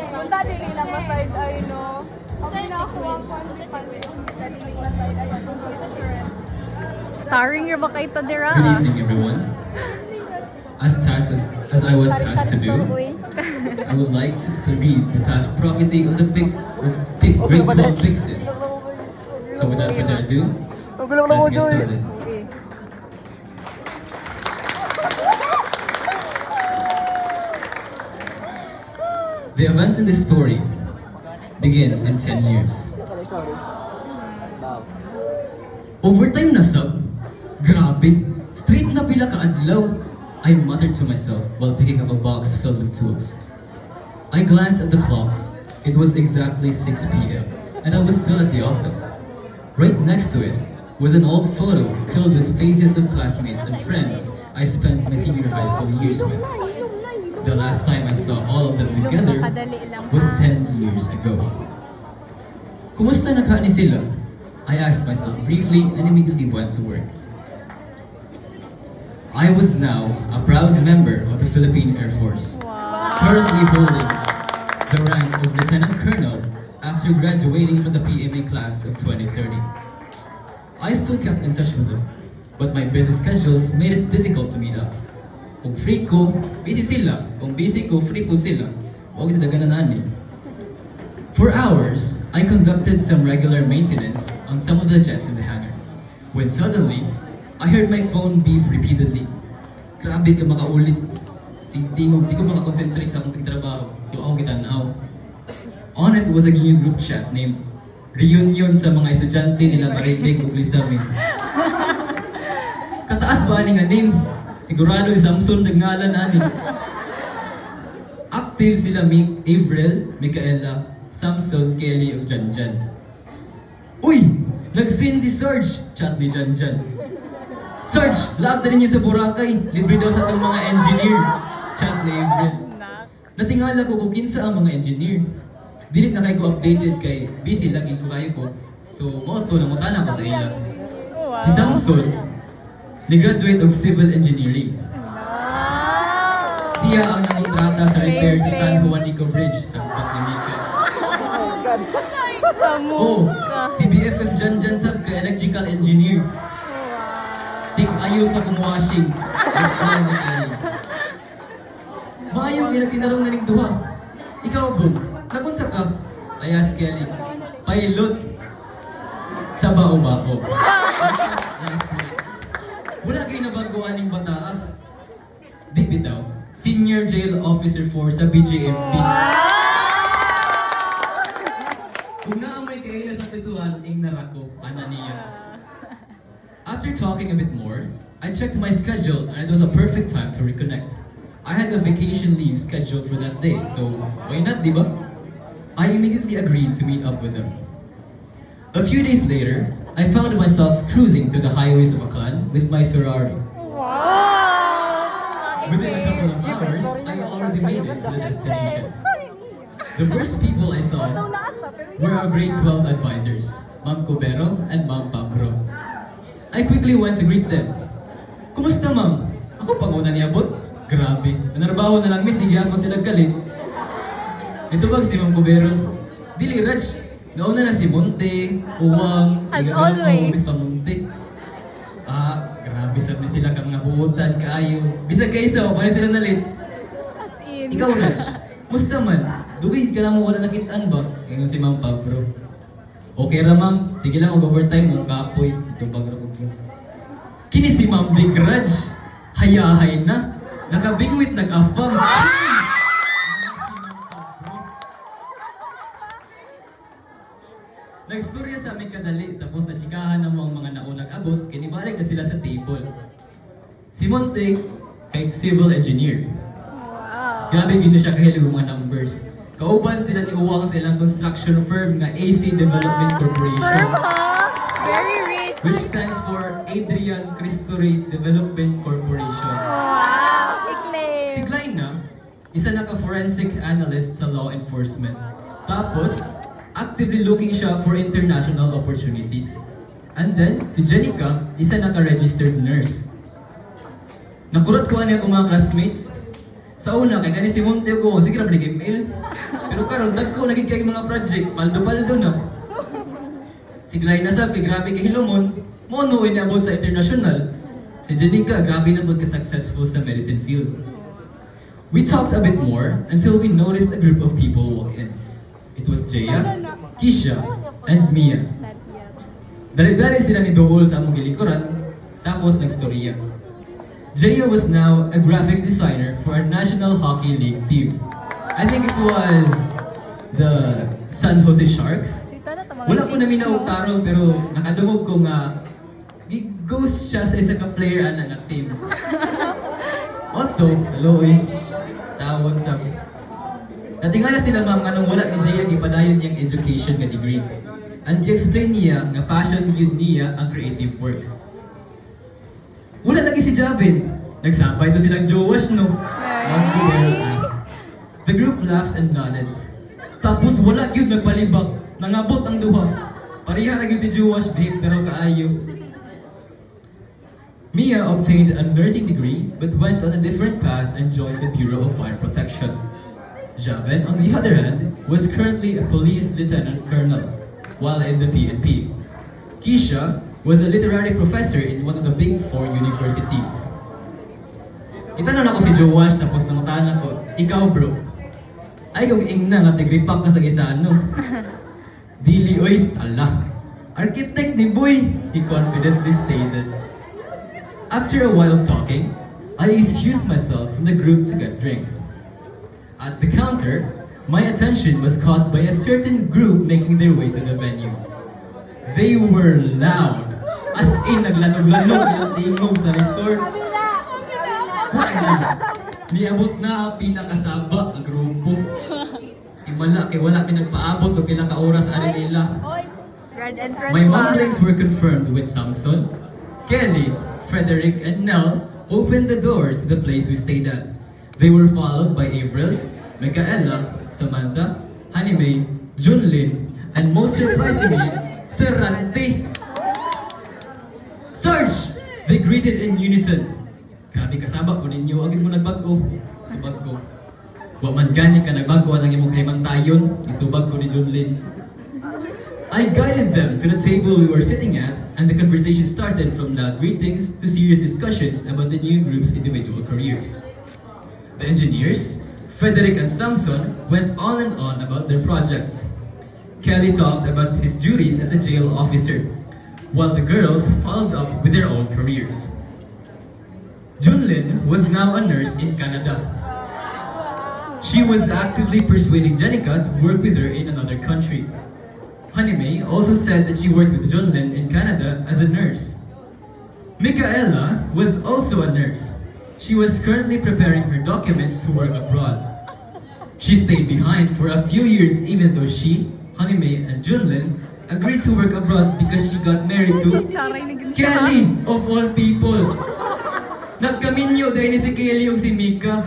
Punta dili lang na side ay no. Ang pinakuha ko ang dili lang side ay atong Starring your baka ito dira. Good evening, everyone. As I was tasked to do, I would like to read the class prophecy of the grade 12 Pixis. So without further ado, let's get started. Okay. The events in this story begins in 10 years. Overtime na sub? Grabe! Straight na pila ka adlaw! I muttered to myself while picking up a box filled with tools. I glanced at the clock. It was exactly 6 p.m. and I was still at the office. Right next to it was an old photo filled with faces of classmates and friends I spent my senior high school years with. The last time I saw all of them together was 10 years ago. Kumusta na ka ni sila? I asked myself briefly and immediately went to work. I was now a proud member of the Philippine Air Force, currently holding the rank of Lieutenant Colonel after graduating from the PMA class of 2030. I still kept in touch with them, but my busy schedules made it difficult to meet up. Kung free ko, busy sila. Kung busy ko, free po sila. Huwag nitaganan ani. For hours, I conducted some regular maintenance on some of the jets in the hangar, when suddenly, I heard my phone beep repeatedly. Grabe ka makaulit. Di ko makakonsentrate sa akong trabaho. So ako kitanaw. On it was a new group chat named Reunion sa mga estudyante nila Maribig ug Lisamin. Kataas ba ani nga name? Sigurado si Samson nagngalan ani. Active sila Avril, Micaela, Samson, Kelly ug Janjan. Uy! Nag-send si Serge! Chat ni Janjan. Sarge, laag na rin niyo sa Boracay. Libre daw sa itong mga engineer. Chat ni April. Natingala ko kung kinsa ang mga engineer. Dilit na kayo ko updated kay busy lagi ko kayo ko. So, moto na mutana ko sa ila. Si Samson, nag-graduate of Civil Engineering. Siya ang nangontrata sa repair sa San Juanico Bridge sa Bat ni Mika. Oh, si BFF Janjan Sab ka electrical engineer. Ayaw sa kumwashing. Maayaw nga nagtinarong na ning duha. Ikaw, Bob, nagunsa ka? I asked Kelly. Pilot. Sa bao-bao. Wala kayo nabaguan ning bataa. Di bitaw, Senior Jail Officer 4 sa BJMP. Kung naamoy kayo na sa pisuhan, ing narako, ana niya. After talking a bit more, I checked my schedule and it was a perfect time to reconnect. I had a vacation leave scheduled for that day, so why not, diba? I immediately agreed to meet up with them. A few days later, I found myself cruising through the highways of Aklan with my Ferrari. Wow! Within a couple of hours, I already made it to the destination. The first people I saw were our grade 12 advisors, Ma'am Cubero and Ma'am Pabro. I quickly went to greet them. Kumusta, ma'am? Ako panguna ni abot. Grabe. Nanarbaho na lang, miss. Higyan mo sila galit. Ito bag si Ma'am Cubero. Dili, Raj. Nauna na si Monte, Uwang, As always. Bita Monte. Grabe sabi sila ka mga buutan, kaayo. Bisag kayo sa, paano sila nalit? As in. Ikaw, Raj. Musta man? Dugay ka na mo wala nakitaan ba? Ngayon si Ma'am Pabro. Okay ra, ma'am. Sige lang, overtime mo, kapoy. Ito pag-rapog yun. Kini si Ma'am Vic Raj. Hayahay na. Nakabingwit nag-afam. Nagstorya sa aming kadali, tapos natsikahan na mo ang mga naunang abot, kinibalik na sila sa table. Si Monte, kay civil engineer. Wow. Grabe gino siya kahilig ng mga numbers. Kauban sila ni Uwang sa ilang construction firm nga AC Development Corporation, Firm, huh? Very rich. which stands for Adrian Cristo Rate Development Corporation. Wow! Si Ikli. Klein na, isa naka-forensic analyst sa law enforcement. Tapos, actively looking siya for international opportunities. And then, si Jenica, isa naka-registered nurse. Nakurat ko ano yung mga classmates. Sa una, kay gani si Monte ko, sige na email. Pero karon dagko naging kay mga project, paldo-paldo na. Si Glay na sabi, grabe kay Hilomon, mono inabot sa international. Si Janica, grabe na ka successful sa medicine field. We talked a bit more until we noticed a group of people walk in. It was Jaya, Kisha, and Mia. Not yet. Dali-dali sila ni Dool sa among gilikuran, tapos nagstorya. Jaya was now a graphics designer for a National Hockey League team. I think it was the San Jose Sharks. Dito na mga Wala ko na minaugtaron pero nakadungog ko nga ghost siya sa isa ka player ana nga team. Otto, aloy, tawag sa... Natinga na sila ma'am anong wala ni Jaya gipadayon niyang education nga degree. And i-explain niya nga passion yun niya ang creative works. Wala lagi si Javin. Nagsabay to silang Jowash, no? Ma'am Guerrero asked. The group laughs and nodded. Tapos wala yun nagpalibak. Nangabot ang duha. Pariha na yun si Jowash, babe, pero kaayo. Mia obtained a nursing degree but went on a different path and joined the Bureau of Fire Protection. Javin, on the other hand, was currently a police lieutenant colonel while in the PNP. Kisha was a literary professor in one of the big four universities. Itanong ako si Jowash tapos namutaan ako, ikaw bro, ay kung ingna nga tigripak ka sa Gisano. Dili, oy, tala. Architect ni boy, he confidently stated. After a while of talking, I excused myself from the group to get drinks. At the counter, my attention was caught by a certain group making their way to the venue. They were loud. As in, naglanog-lanog ang tingog sa resort. Wala. Niabot na ang pinakasaba ang grupo. Himala kay wala pinagpaabot o pila ka oras ani nila. Grand entrance My pa. mumblings were confirmed when Samson, Kelly, Frederick, and Nell opened the doors to the place we stayed at. They were followed by Avril, Micaela, Samantha, Hanime, Junlin, and most surprisingly, Serrante. Sarge! They greeted in unison. Grabe kasaba po ninyo, agad mo nagbago. Tubag ko. Wa man gani ka nagbago ang imong kaymantayon, itubag ko ni Junlin. I guided them to the table we were sitting at, and the conversation started from loud greetings to serious discussions about the new group's individual careers. The engineers, Frederick and Samson, went on and on about their projects. Kelly talked about his duties as a jail officer, while the girls followed up with their own careers. Junlin was now a nurse in Canada. She was actively persuading Jenica to work with her in another country. Hanime also said that she worked with Junlin in Canada as a nurse. Micaela was also a nurse. She was currently preparing her documents to work abroad. She stayed behind for a few years even though she, Hanime, and Junlin agreed to work abroad because she got married to Saray na ganun siya. Kelly, of all people. Nagkaminyo dahil ni si Kelly yung si Mika.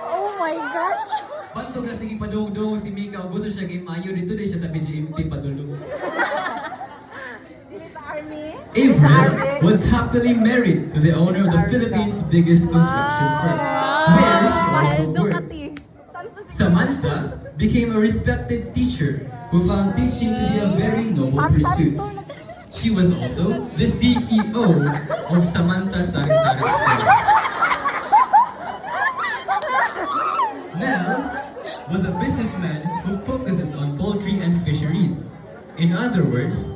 Oh my gosh. Bantog na sige padung-dung si Mika o gusto siya kay Mayo dito din siya sa BGMP padulong. Dili sa army. Avril was happily married to the owner of the Philippines' biggest construction firm, where she also Paldo worked. kati. Samantha became a respected teacher who found teaching to be a very noble pursuit. She was also the CEO of Samantha Sari-Sari Store. Nell was a businessman who focuses on poultry and fisheries. In other words,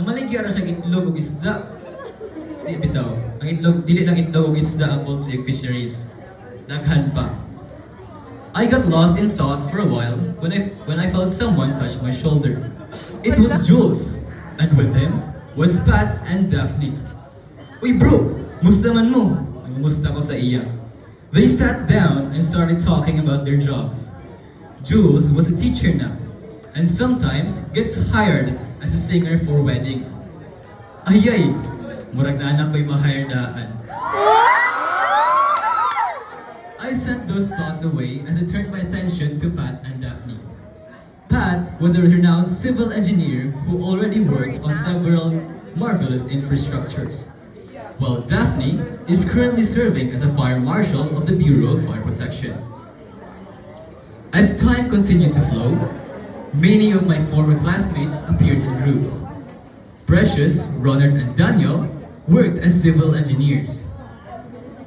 namaligya ra siyang itlog ug isda. Di bitaw, ang itlog dili lang itlog ug isda ang poultry and fisheries. Daghan pa. I got lost in thought for a while when I felt someone touch my shoulder. It was Jules, and with him was Pat and Daphne. Uy bro, musta man mo? Nangumusta ko sa iya. They sat down and started talking about their jobs. Jules was a teacher now, and sometimes gets hired as a singer for weddings. Ayay, murag na anak ko'y mahayardaan. I sent those thoughts away as I turned my attention to Pat and Daphne. Pat was a renowned civil engineer who already worked on several marvelous infrastructures. while Daphne is currently serving as a fire marshal of the Bureau of Fire Protection. As time continued to flow, many of my former classmates appeared in groups. Precious, Ronald, and Daniel worked as civil engineers.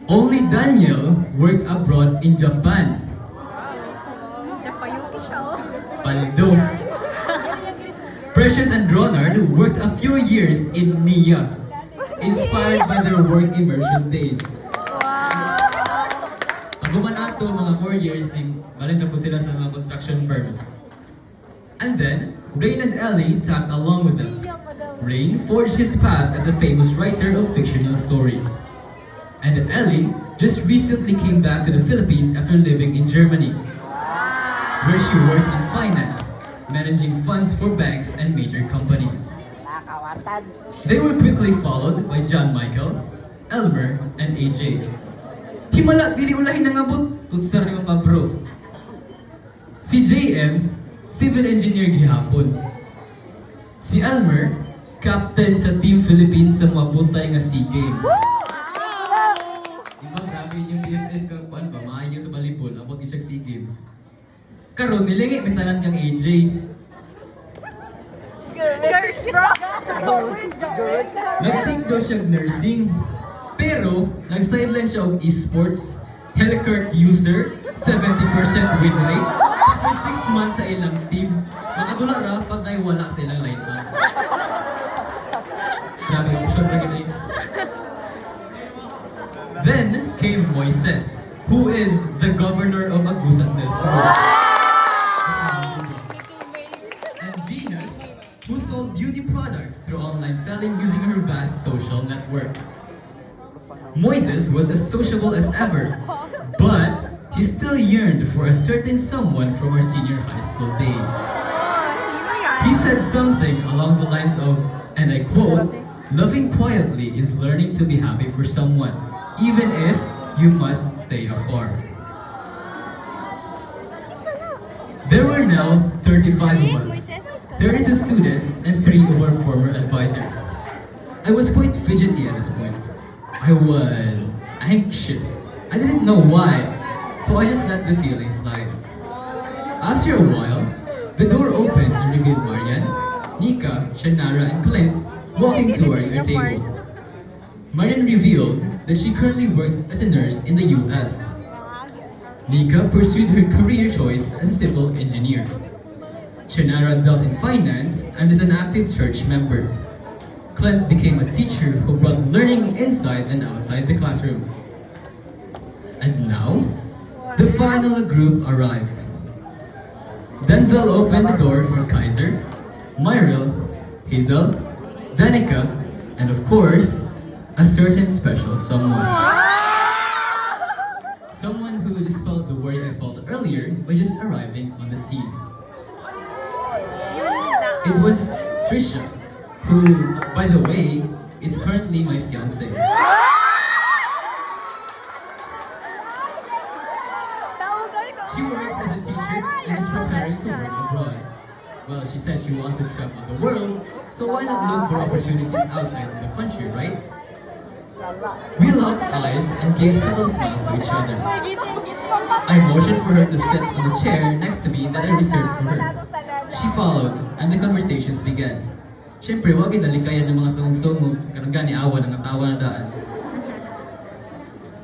Only Daniel worked abroad in Japan. Japayuki siya, oh. Paldo. Precious and Ronald worked a few years in NIA, inspired by their work immersion days. Pag gumanato, mga 4 years, balik na po sila sa mga construction firms. And then, Rain and Ellie tagged along with them. Rain forged his path as a famous writer of fictional stories. And Ellie just recently came back to the Philippines after living in Germany, where she worked in finance, managing funds for banks and major companies. They were quickly followed by John Michael, Elmer, and AJ. Himala, dili ulahin nangabot, tutsar ni mga bro. Si JM, civil engineer gihapon. Si Elmer, captain sa Team Philippines sa mga buntay nga SEA Games. Diba, grabe yung BFF ka, kuan ba, maayo sa balibol, abot i-check SEA Games. Karon nilingi mitanan kang AJ. Girls, bro! Nag-think daw siyang nursing, pero nag-sideline siya og esports, Helicarp user, 70% win rate, tapos 6 months sa ilang team. Nakadula ra pag naiwala sa ilang line-up. Grabe, option na ganun. Then came Moises, who is the governor of Agusan del Sur. And Venus, who sold beauty products through online selling using her vast social network. Moises was as sociable as ever, but he still yearned for a certain someone from our senior high school days. He said something along the lines of, and I quote, "Loving quietly is learning to be happy for someone, even if you must stay afar." There were now 35 of us, 32 students, and 3 of our former advisors. I was quite fidgety at this point. I was anxious. I didn't know why, so I just let the feelings slide. After a while, the door opened and revealed Marian, Nika, Shanara, and Clint walking towards our table. Marian revealed that she currently works as a nurse in the US. Nika pursued her career choice as a civil engineer. Shanara dealt in finance and is an active church member. Clint became a teacher who brought learning inside and outside the classroom. And now, the final group arrived. Denzel opened the door for Kaiser, Myril, Hazel, Danica, and of course, a certain special someone. Someone who dispelled the worry I felt earlier by just arriving on the scene. It was Trisha, who, by the way, is currently my fiancé. She works as a teacher and is preparing to work abroad. Well, she said she wants to travel the world, so why not look for opportunities outside of the country, right? We locked eyes and gave subtle smiles to each other. I motioned for her to sit on the chair next to me that I reserved for her. She followed, and the conversations began. Siyempre, wag idalikayan ng mga song-song karang gani awa ng atawa na daan.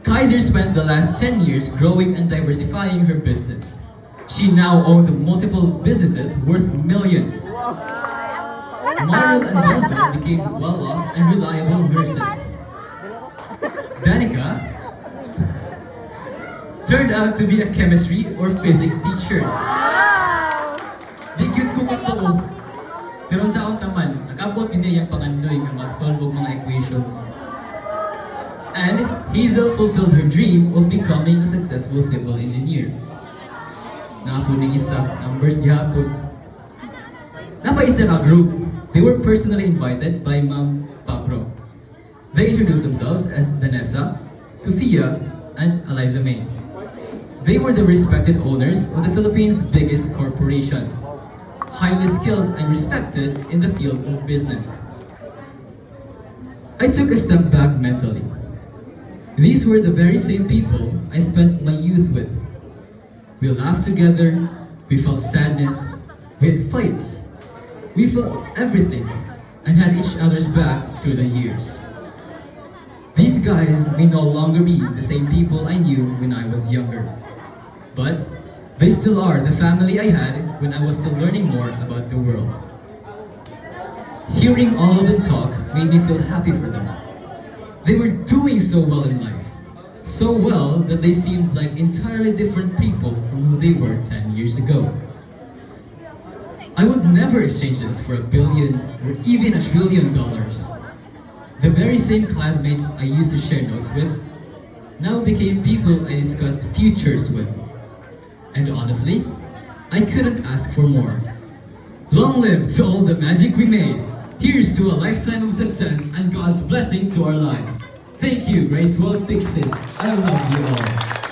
Kaiser spent the last 10 years growing and diversifying her business. She now owned multiple businesses worth millions. Myril and Denzel became well-off and reliable nurses. Danica turned out to be a chemistry or physics teacher. Di gyud ko katoo. Pero sa akong taman, nakabot din niya yung pangandoy nga mag-solve og mga equations. And Hazel fulfilled her dream of becoming a successful civil engineer. Napon ning isa, numbers gihapon. Napaisa ka group. They were personally invited by Ma'am Papro. They introduced themselves as Vanessa, Sofia, and Eliza May. They were the respected owners of the Philippines' biggest corporation, highly skilled and respected in the field of business. I took a step back mentally. These were the very same people I spent my youth with. We laughed together, we felt sadness, we had fights. We felt everything and had each other's back through the years. These guys may no longer be the same people I knew when I was younger. But they still are the family I had when I was still learning more about the world. Hearing all of them talk made me feel happy for them. They were doing so well in life. So well that they seemed like entirely different people from who they were 10 years ago. I would never exchange this for $1 billion or even $1 trillion. The very same classmates I used to share notes with now became people I discussed futures with. And honestly, I couldn't ask for more. Long live to all the magic we made. Here's to a lifetime of success and God's blessing to our lives. Thank you, grade 12 Pixies. I love you all.